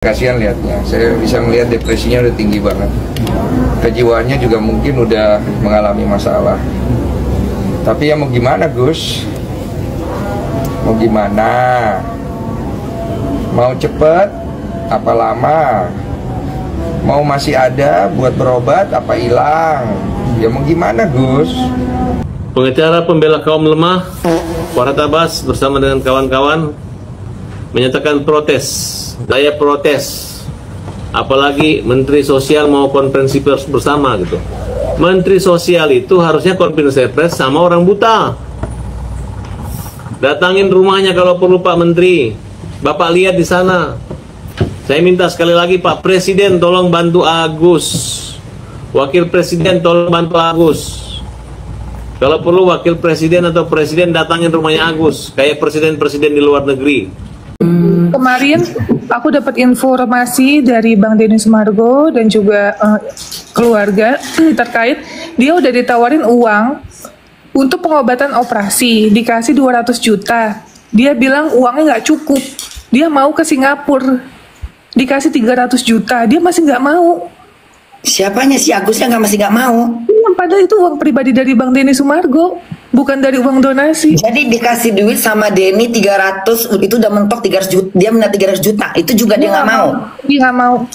Kasihan lihatnya, saya bisa melihat depresinya udah tinggi banget. Kejiwaannya juga mungkin udah mengalami masalah. Tapi ya mau gimana Gus? Mau gimana? Mau cepet? Apa lama? Mau masih ada buat berobat? Apa hilang? Ya mau gimana Gus? Pengacara pembela kaum lemah, Farhad Abbas bersama dengan kawan-kawan menyatakan protes, daya protes. Apalagi Menteri Sosial mau konferensi pers bersama gitu. Menteri Sosial itu harusnya konferensi pers sama orang buta. Datangin rumahnya kalau perlu Pak Menteri. Bapak lihat di sana. Saya minta sekali lagi Pak Presiden tolong bantu Agus. Wakil Presiden tolong bantu Agus. Kalau perlu Wakil Presiden atau Presiden datangin rumahnya Agus. Kayak presiden-presiden di luar negeri. Kemarin aku dapat informasi dari Bang Denny Sumargo dan juga keluarga terkait dia udah ditawarin uang untuk pengobatan operasi, dikasih 200 juta. Dia bilang uangnya nggak cukup. Dia mau ke Singapura, dikasih 300 juta. Dia masih nggak mau. Siapanya si Agusnya masih nggak mau? Padahal itu uang pribadi dari Bang Denny Sumargo, bukan dari uang donasi. Jadi dikasih duit sama Denny 300, itu udah mentok 300 juta. Dia minta 300 juta, itu juga dia nggak mau. Dia nggak mau.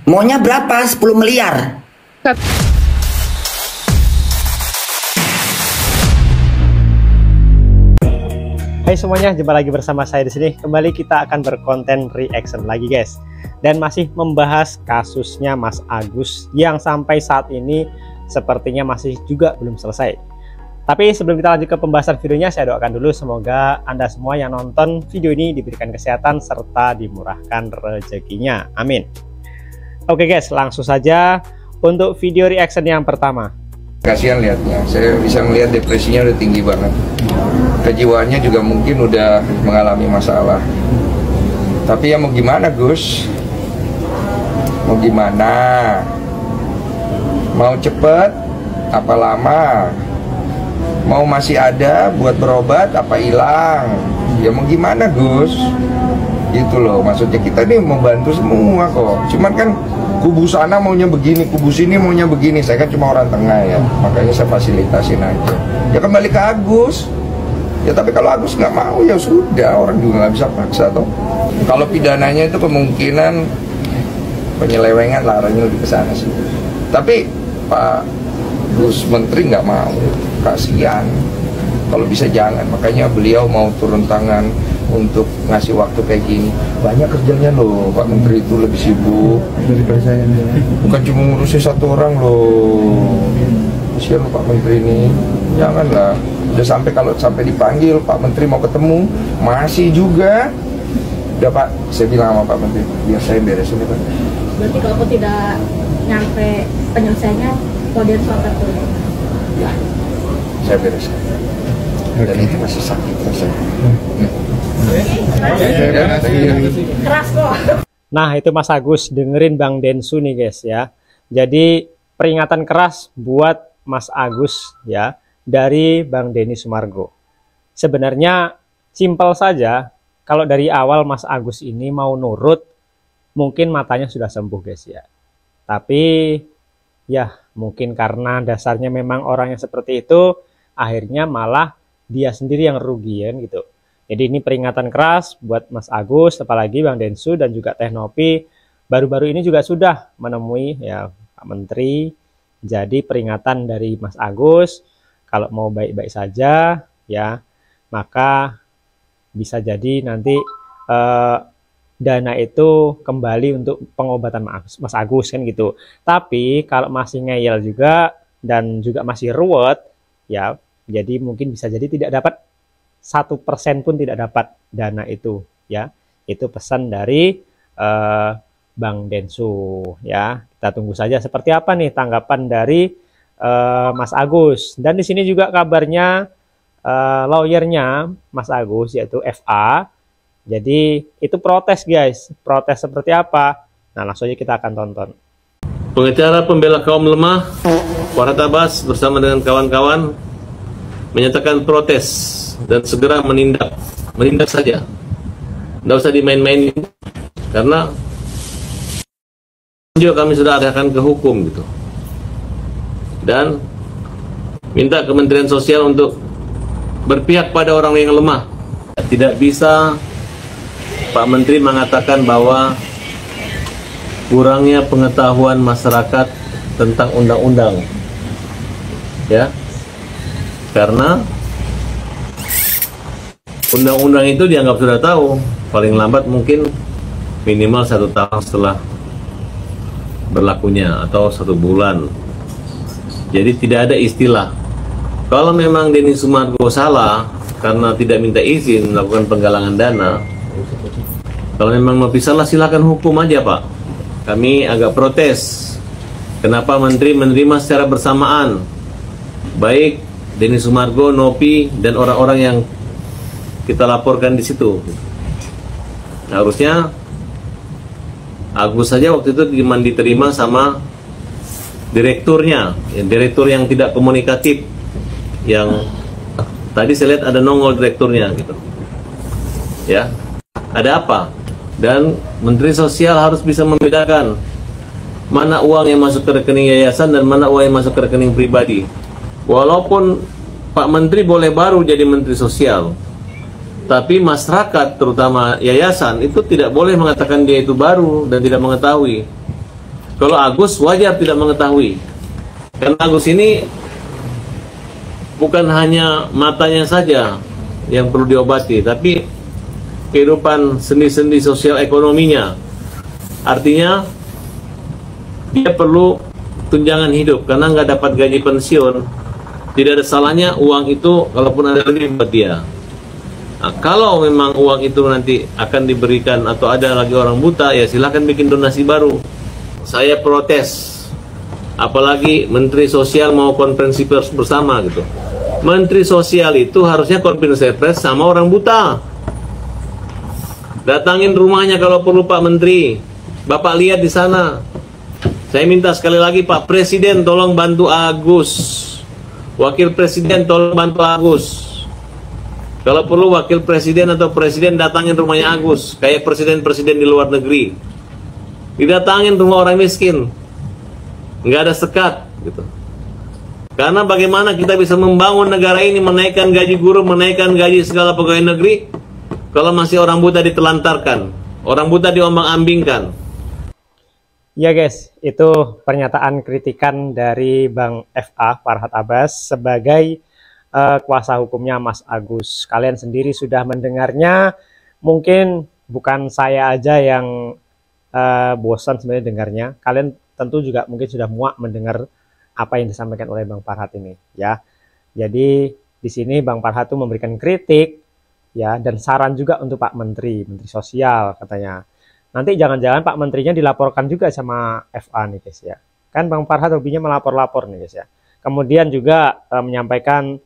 Maunya berapa? 10 miliar. Hai semuanya, jumpa lagi bersama saya di sini. Kembali kita akan berkonten reaction lagi guys. Dan masih membahas kasusnya Mas Agus yang sampai saat ini sepertinya masih juga belum selesai. Tapi sebelum kita lanjut ke pembahasan videonya, saya doakan dulu semoga Anda semua yang nonton video ini diberikan kesehatan serta dimurahkan rezekinya. Amin. Oke guys, langsung saja untuk video reaction yang pertama. Kasihan lihatnya, saya bisa melihat depresinya udah tinggi banget. Kejiwaannya juga mungkin udah mengalami masalah. Tapi ya mau gimana Gus? Mau gimana? Mau cepet? Apa lama? Mau masih ada buat berobat? Apa hilang? Ya mau gimana Gus? Gitu loh, maksudnya kita nih membantu semua kok. Cuman kan kubu sana maunya begini, kubu sini maunya begini. Saya kan cuma orang tengah ya, makanya saya fasilitasin aja. Ya kembali ke Agus. Ya tapi kalau Agus nggak mau ya sudah, orang juga nggak bisa paksa toh. Kalau pidananya itu kemungkinan penyelewengan, larangnya lebih ke sana sih. Tapi Pak Gus Menteri nggak mau, kasihan. Kalau bisa jangan, makanya beliau mau turun tangan untuk ngasih waktu kayak gini. Banyak kerjanya loh, Pak Menteri itu lebih sibuk daripada saya. Bukan cuma ngurusin satu orang loh. Kasihan Pak Menteri ini, janganlah. Udah sampai kalau sampai dipanggil Pak Menteri mau ketemu masih juga. Udah Pak, saya bilang sama Pak Menteri biar saya beresin ya Pak. Berarti kalau tidak nyampe penyelesaiannya kode suatu dulu. Ya, saya beresin. Dan itu masih sakit rasanya. Keras kok. Nah itu Mas Agus, dengerin Bang Densu nih guys ya. Jadi peringatan keras buat Mas Agus ya dari Bang Denny Sumargo. Sebenarnya simpel saja, kalau dari awal Mas Agus ini mau nurut, mungkin matanya sudah sembuh guys ya. Tapi ya mungkin karena dasarnya memang orang yang seperti itu, akhirnya malah dia sendiri yang rugi kan gitu. Jadi ini peringatan keras buat Mas Agus, apalagi Bang Densu dan juga Teh Nopi baru-baru ini juga sudah menemui ya Pak Menteri. Jadi peringatan dari Mas Agus, kalau mau baik-baik saja ya, maka bisa jadi nanti dana itu kembali untuk pengobatan Mas Agus kan gitu. Tapi kalau masih ngeyel juga dan juga masih ruwet ya, jadi mungkin bisa jadi tidak dapat 1% pun tidak dapat dana itu ya. Itu pesan dari Bang Densu ya. Kita tunggu saja seperti apa nih tanggapan dari Mas Agus. Dan di sini juga kabarnya lawyernya Mas Agus yaitu FA. Jadi itu protes guys. Protes seperti apa? Nah langsung aja kita akan tonton. Pengacara pembela kaum lemah, Farhad Abbas bersama dengan kawan-kawan menyatakan protes dan segera menindak saja. Nggak usah dimain-mainin karena juga kami sudah arahkan ke hukum gitu. Dan minta Kementerian Sosial untuk berpihak pada orang yang lemah. Tidak bisa Pak Menteri mengatakan bahwa kurangnya pengetahuan masyarakat tentang undang-undang, ya, karena undang-undang itu dianggap sudah tahu paling lambat mungkin minimal 1 tahun setelah berlakunya atau 1 bulan. Jadi tidak ada istilah kalau memang Denny Sumargo salah karena tidak minta izin melakukan penggalangan dana. Kalau memang mau salah, silakan hukum aja Pak. Kami agak protes kenapa Menteri menerima secara bersamaan baik Denny Sumargo, Nopi, dan orang-orang yang kita laporkan di situ. Harusnya Agus saja waktu itu diterima sama direkturnya, direktur yang tidak komunikatif, yang tadi saya lihat ada nongol direkturnya gitu. Ya, ada apa? Dan Menteri Sosial harus bisa membedakan mana uang yang masuk ke rekening yayasan dan mana uang yang masuk ke rekening pribadi. Walaupun Pak Menteri boleh baru jadi Menteri Sosial, tapi masyarakat terutama yayasan itu tidak boleh mengatakan dia itu baru dan tidak mengetahui. Kalau Agus wajar tidak mengetahui, karena Agus ini bukan hanya matanya saja yang perlu diobati, tapi kehidupan sendi-sendi sosial ekonominya. Artinya dia perlu tunjangan hidup karena nggak dapat gaji pensiun. Tidak ada salahnya uang itu kalaupun ada lagi buat dia. Nah, kalau memang uang itu nanti akan diberikan atau ada lagi orang buta, ya silakan bikin donasi baru. Saya protes, apalagi Menteri Sosial mau konferensi pers bersama gitu. Menteri Sosial itu harusnya konferensi pers sama orang buta. Datangin rumahnya kalau perlu Pak Menteri. Bapak lihat di sana. Saya minta sekali lagi Pak Presiden tolong bantu Agus. Wakil Presiden tolong bantu Agus. Kalau perlu Wakil Presiden atau Presiden datangin rumahnya Agus, kayak presiden-presiden di luar negeri. Didatangin rumah orang miskin, nggak ada sekat gitu. Karena bagaimana kita bisa membangun negara ini, menaikkan gaji guru, menaikkan gaji segala pegawai negeri, kalau masih orang buta ditelantarkan, orang buta diombang-ambingkan. Ya guys, itu pernyataan kritikan dari Bang FA Farhad Abbas sebagai kuasa hukumnya Mas Agus. Kalian sendiri sudah mendengarnya, mungkin bukan saya aja yang bosan sebenarnya dengarnya. Kalian tentu juga mungkin sudah muak mendengar apa yang disampaikan oleh Bang Farhad ini, ya. Jadi di sini Bang Farhad tuh memberikan kritik, ya, dan saran juga untuk Pak Menteri Sosial katanya. Nanti jangan-jangan Pak Menterinya dilaporkan juga sama FA nih guys ya. Kan Bang Farhad hobinya melapor-lapor nih guys ya. Kemudian juga menyampaikan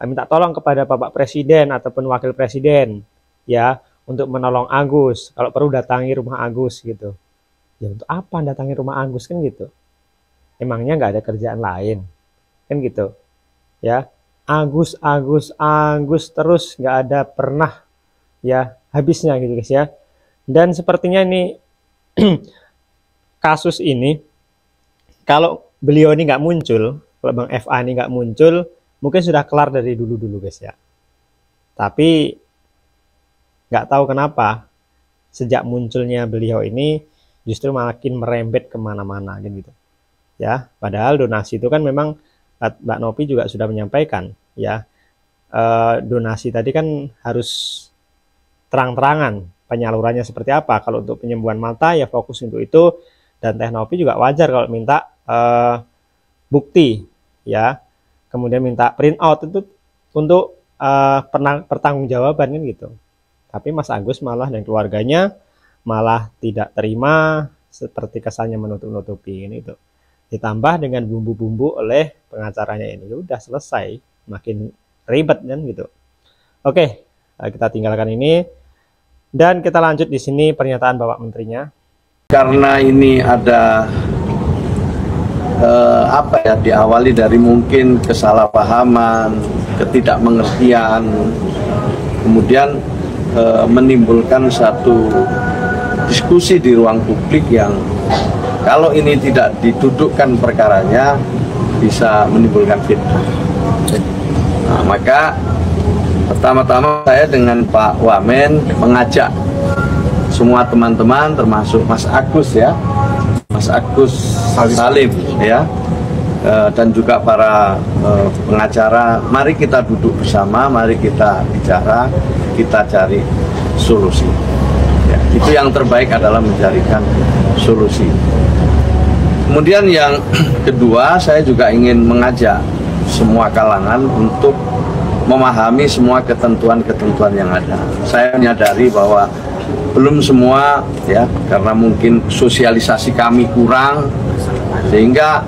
minta tolong kepada Bapak Presiden ataupun Wakil Presiden ya untuk menolong Agus. Kalau perlu datangi rumah Agus gitu. Ya untuk apa datangi rumah Agus kan gitu. Emangnya nggak ada kerjaan lain kan gitu ya. Agus terus nggak ada pernah ya habisnya gitu guys ya. Dan sepertinya ini kasus ini kalau beliau ini nggak muncul, kalau Bang FA ini nggak muncul, mungkin sudah kelar dari dulu guys ya. Tapi nggak tahu kenapa sejak munculnya beliau ini justru makin merembet kemana-mana gitu ya. Padahal donasi itu kan memang Mbak Nopi juga sudah menyampaikan ya, donasi tadi kan harus terang-terangan penyalurannya seperti apa. Kalau untuk penyembuhan mata ya fokus untuk itu, dan Teh Nopi juga wajar kalau minta bukti ya, kemudian minta print out itu untuk pertanggungjawaban kan gitu. Tapi Mas Agus malah dan keluarganya malah tidak terima, seperti kesannya menutup-nutupi ini itu. Ditambah dengan bumbu-bumbu oleh pengacaranya ini, udah selesai, makin ribet kan gitu. Oke, kita tinggalkan ini. Dan kita lanjut di sini pernyataan Bapak Menterinya. Karena ini ada diawali dari mungkin kesalahpahaman, ketidakmengertian, kemudian menimbulkan satu diskusi di ruang publik yang Kalau ini tidak didudukkan perkaranya, bisa menimbulkan fitnah. Nah, maka pertama-tama saya dengan Pak Wamen mengajak semua teman-teman, termasuk Mas Agus ya, Mas Agus Salim ya, dan juga para pengacara, mari kita duduk bersama, mari kita bicara, kita cari solusi. Ya, itu yang terbaik adalah mencarikan solusi. Kemudian yang kedua, saya juga ingin mengajak semua kalangan untuk memahami semua ketentuan-ketentuan yang ada. Saya menyadari bahwa belum semua ya, karena mungkin sosialisasi kami kurang, sehingga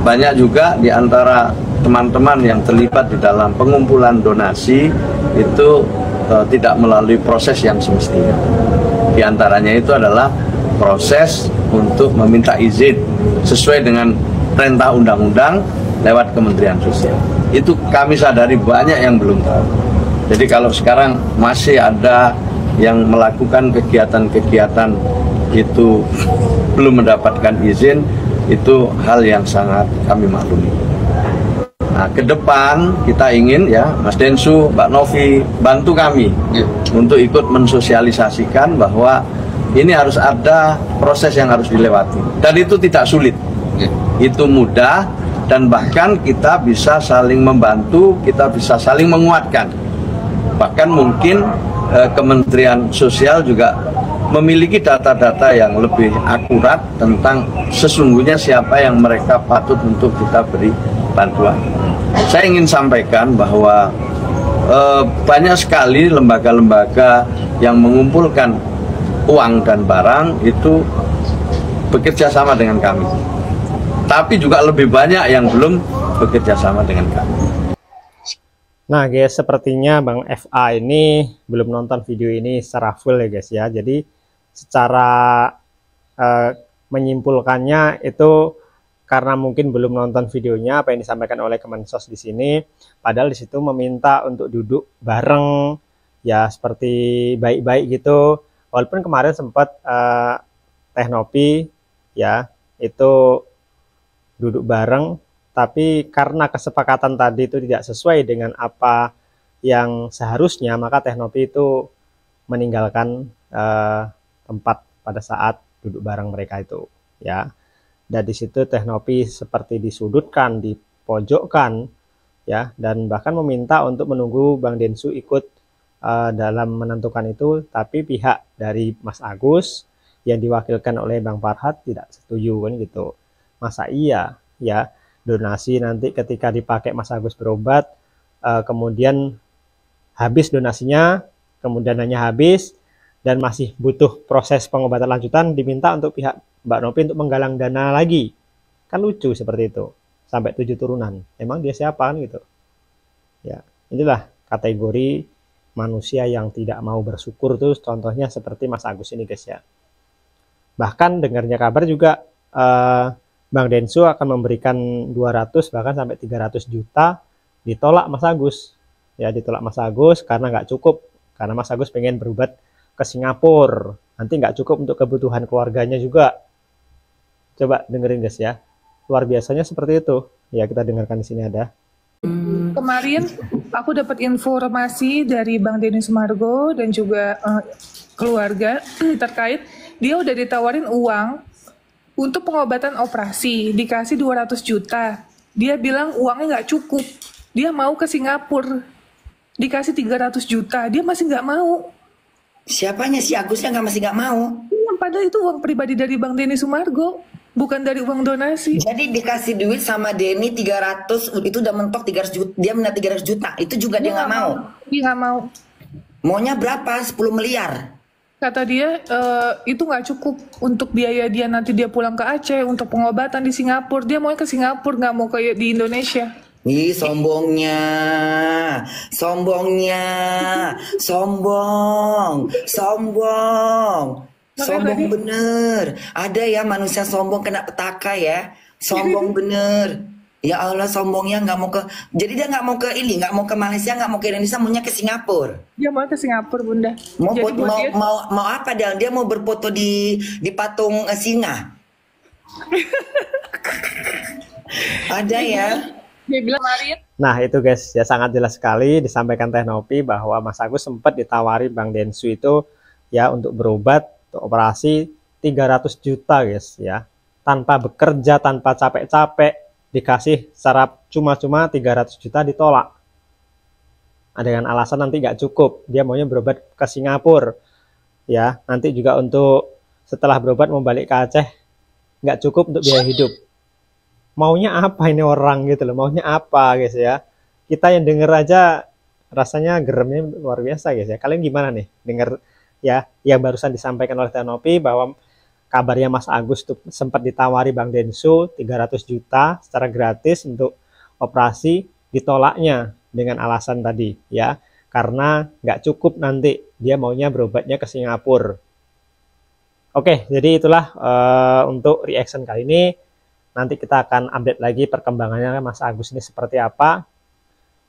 banyak juga di antara teman-teman yang terlibat di dalam pengumpulan donasi itu tidak melalui proses yang semestinya. Di antaranya itu adalah proses untuk meminta izin sesuai dengan perintah undang-undang lewat Kementerian Sosial. Itu kami sadari banyak yang belum tahu. Jadi kalau sekarang masih ada yang melakukan kegiatan-kegiatan itu belum mendapatkan izin, itu hal yang sangat kami maklumi. Nah, ke depan kita ingin ya, Mas Densu, Mbak Novi, bantu kami untuk ikut mensosialisasikan bahwa ini harus ada proses yang harus dilewati. Dan itu tidak sulit, itu mudah, dan bahkan kita bisa saling membantu, kita bisa saling menguatkan. Bahkan mungkin Kementerian Sosial juga memiliki data-data yang lebih akurat tentang sesungguhnya siapa yang mereka patut untuk kita beri bantuan. Saya ingin sampaikan bahwa banyak sekali lembaga-lembaga yang mengumpulkan uang dan barang itu bekerja sama dengan kami. Tapi juga lebih banyak yang belum bekerja sama dengan kami. Nah guys, sepertinya Bang FA ini belum nonton video ini secara full ya guys ya. Jadi secara menyimpulkannya itu karena mungkin belum nonton videonya apa yang disampaikan oleh Kemensos di sini. Padahal di situ meminta untuk duduk bareng ya, seperti baik-baik gitu. Walaupun kemarin sempat Teknopi ya itu duduk bareng, tapi karena kesepakatan tadi itu tidak sesuai dengan apa yang seharusnya, maka Teknopi itu meninggalkan tempat pada saat duduk bareng mereka itu ya. Dan di situ Teknopi seperti disudutkan, dipojokkan ya, dan bahkan meminta untuk menunggu Bang Densu ikut dalam menentukan itu, tapi pihak dari Mas Agus yang diwakilkan oleh Bang Farhad tidak setuju kan gitu. Masa iya ya donasi nanti ketika dipakai Mas Agus berobat kemudian habis donasinya, kemudian dananya habis dan masih butuh proses pengobatan lanjutan, diminta untuk pihak Mbak Novi untuk menggalang dana lagi. Kan lucu seperti itu, sampai 7 turunan. Emang dia siapa kan gitu ya. Inilah kategori manusia yang tidak mau bersyukur tuh, contohnya seperti Mas Agus ini guys ya. Bahkan dengarnya kabar juga Bang Densu akan memberikan 200 bahkan sampai 300 juta, ditolak Mas Agus ya, ditolak Mas Agus karena nggak cukup, karena Mas Agus pengen berobat ke Singapura, nanti nggak cukup untuk kebutuhan keluarganya juga. Coba dengerin guys ya, luar biasanya seperti itu ya. Kita dengarkan di sini ada. Kemarin aku dapat informasi dari Bang Denny Sumargo dan juga keluarga terkait dia udah ditawarin uang untuk pengobatan operasi, dikasih 200 juta. Dia bilang uangnya nggak cukup, dia mau ke Singapura, dikasih 300 juta, dia masih nggak mau. Siapanya si Agusnya masih nggak mau? Padahal itu uang pribadi dari Bang Denny Sumargo, bukan dari uang donasi. Jadi dikasih duit sama Denny 300, itu udah mentok 300 juta, dia minta 300 juta, itu juga dia nggak mau. Dia nggak mau. Maunya berapa? 10 miliar. Kata dia itu nggak cukup untuk biaya dia nanti dia pulang ke Aceh untuk pengobatan di Singapura. Dia mau ke Singapura, nggak mau kayak di Indonesia. Ih, sombongnya, sombong bener. Ada ya manusia sombong kena petaka ya, sombong bener. Ya Allah, sombongnya nggak mau ke, jadi dia nggak mau ke ini, nggak mau ke Malaysia, nggak mau ke Indonesia, maunya ke Singapura. Dia mau ke Singapura, Bunda. Mau apa dia? Dia mau berfoto di patung singa. Ada ya. Dia bilang kemarin. Nah itu guys ya, sangat jelas sekali disampaikan Teh Nopi bahwa Mas Agus sempat ditawari Bang Densu itu ya untuk berobat, untuk operasi 300 juta guys ya, tanpa bekerja, tanpa capek-capek, dikasih secara cuma-cuma 300 juta ditolak dengan alasan nanti nggak cukup, dia maunya berobat ke Singapura ya, nanti juga untuk setelah berobat mau balik ke Aceh nggak cukup untuk biaya hidup. Maunya apa ini orang gitu loh, maunya apa guys ya. Kita yang denger aja rasanya geremnya luar biasa guys ya. Kalian gimana nih denger ya yang barusan disampaikan oleh Teh Nopi bahwa kabarnya Mas Agus tuh sempat ditawari Bang Densu 300 juta secara gratis untuk operasi, ditolaknya dengan alasan tadi ya, karena nggak cukup nanti dia maunya berobatnya ke Singapura. Oke, jadi itulah untuk reaction kali ini. Nanti kita akan update lagi perkembangannya Mas Agus ini seperti apa.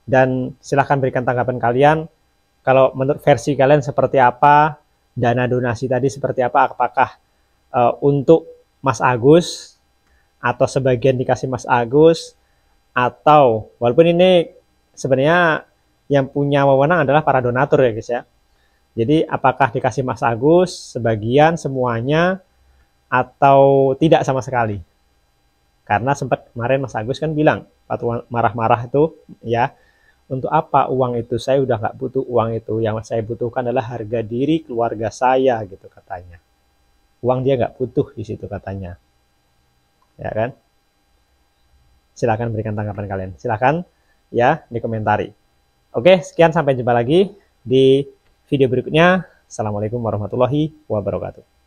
Dan silahkan berikan tanggapan kalian. Kalau menurut versi kalian seperti apa, dana donasi tadi seperti apa, apakah untuk Mas Agus, atau sebagian dikasih Mas Agus, atau walaupun ini sebenarnya yang punya wewenang adalah para donatur ya guys ya. Jadi apakah dikasih Mas Agus, sebagian, semuanya, atau tidak sama sekali. Karena sempat kemarin Mas Agus kan bilang, waktu marah-marah itu ya, untuk apa uang itu, saya udah nggak butuh uang itu, yang saya butuhkan adalah harga diri keluarga saya gitu katanya. Uang dia nggak butuh di situ katanya, ya kan. Silahkan berikan tanggapan kalian, silahkan ya dikomentari. Oke, sekian, sampai jumpa lagi di video berikutnya. Assalamualaikum warahmatullahi wabarakatuh.